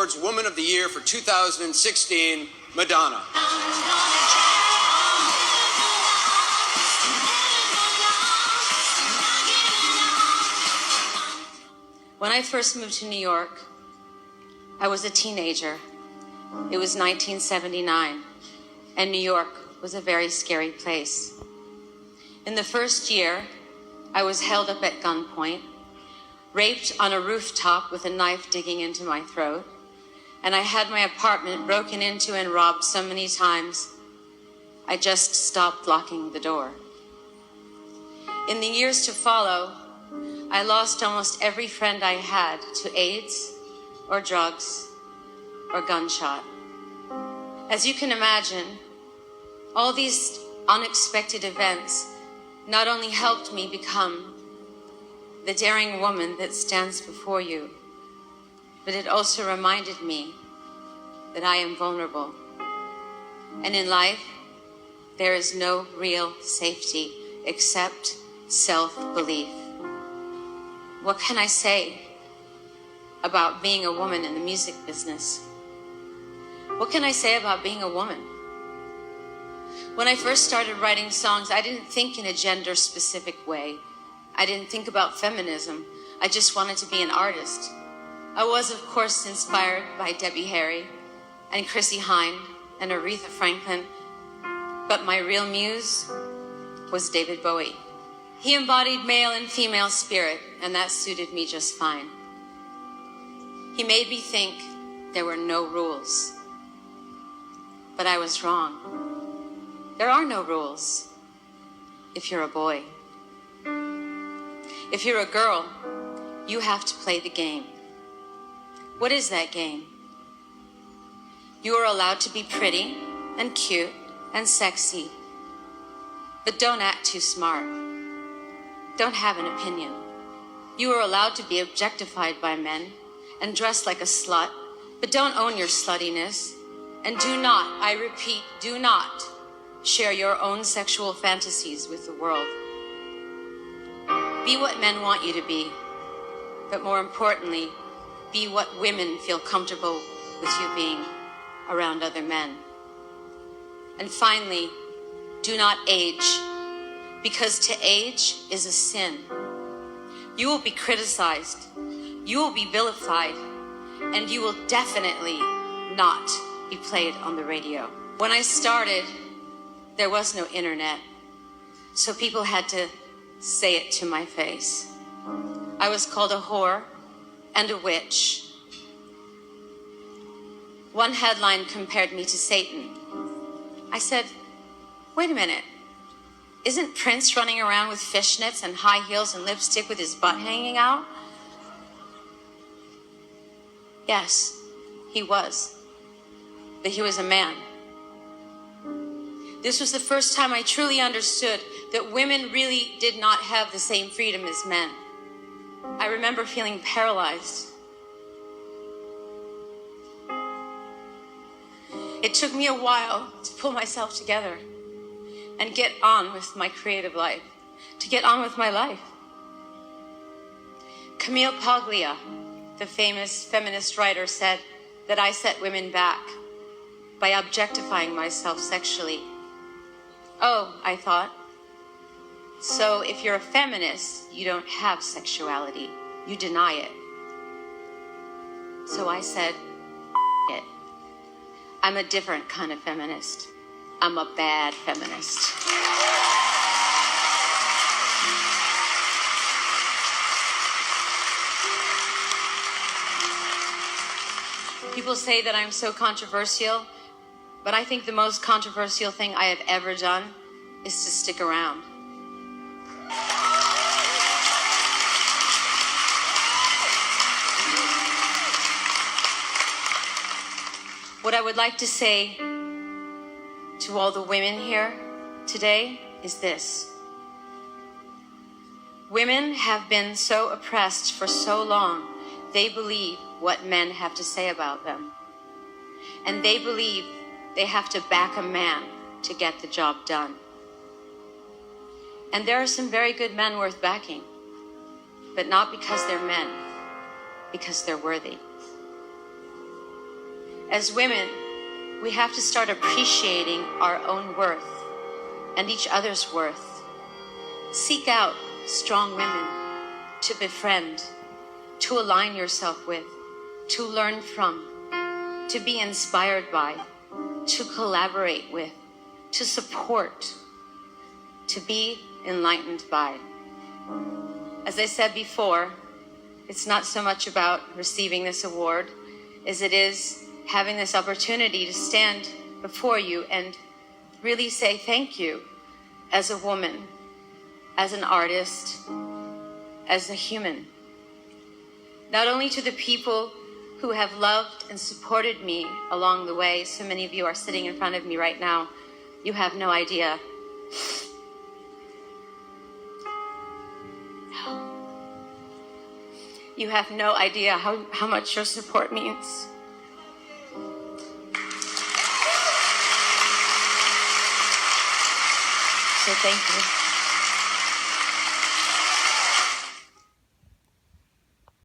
Billboard's Woman of the Year for 2016, Madonna. When I first moved to New York, I was a teenager. It was 1979, and New York was a very scary place. In the first year, I was held up at gunpoint, raped on a rooftop with a knife digging into my throat, and I had my apartment broken into and robbed so many times, I just stopped locking the door. In the years to follow, I lost almost every friend I had to AIDS or drugs or gunshot. As you can imagine, all these unexpected events not only helped me become the daring woman that stands before you, but it also reminded me that I am vulnerable. And in life, there is no real safety except self-belief. What can I say about being a woman in the music business? What can I say about being a woman? When I first started writing songs, I didn't think in a gender-specific way. I didn't think about feminism. I just wanted to be an artist. I was, of course, inspired by Debbie Harry and Chrissie Hynde and Aretha Franklin, but my real muse was David Bowie. He embodied male and female spirit, and that suited me just fine. He made me think there were no rules. But I was wrong. There are no rules if you're a boy. If you're a girl, you have to play the game. What is that game? You are allowed to be pretty and cute and sexy, but don't act too smart. Don't have an opinion. You are allowed to be objectified by men and dress like a slut, but don't own your sluttiness. And do not, I repeat, do not share your own sexual fantasies with the world. Be what men want you to be, but more importantly, be what women feel comfortable with you being around other men. And finally, do not age, because to age is a sin. You will be criticized, you will be vilified, and you will definitely not be played on the radio. When I started, there was no internet, so people had to say it to my face. I was called a whore and a witch. One headline compared me to Satan. I said, wait a minute, isn't Prince running around with fishnets and high heels and lipstick with his butt hanging out? Yes, he was. But he was a man. This was the first time I truly understood that women really did not have the same freedom as men. I remember feeling paralyzed. It took me a while to pull myself together and get on with my creative life, to get on with my life. Camille Paglia, the famous feminist writer, said that I set women back by objectifying myself sexually. Oh, I thought, so if you're a feminist, you don't have sexuality, you deny it. So I said, it. I'm a different kind of feminist. I'm a bad feminist. People say that I'm so controversial, but I think the most controversial thing I have ever done is to stick around. What I would like to say to all the women here today is this. Women have been so oppressed for so long, they believe what men have to say about them. And they believe they have to back a man to get the job done. And there are some very good men worth backing, but not because they're men, because they're worthy. As women, we have to start appreciating our own worth and each other's worth. Seek out strong women to befriend, to align yourself with, to learn from, to be inspired by, to collaborate with, to support, to be enlightened by. As I said before, it's not so much about receiving this award as it is having this opportunity to stand before you and really say thank you as a woman, as an artist, as a human. Not only to the people who have loved and supported me along the way. So many of you are sitting in front of me right now. You have no idea. You have no idea how much your support means. So thank you.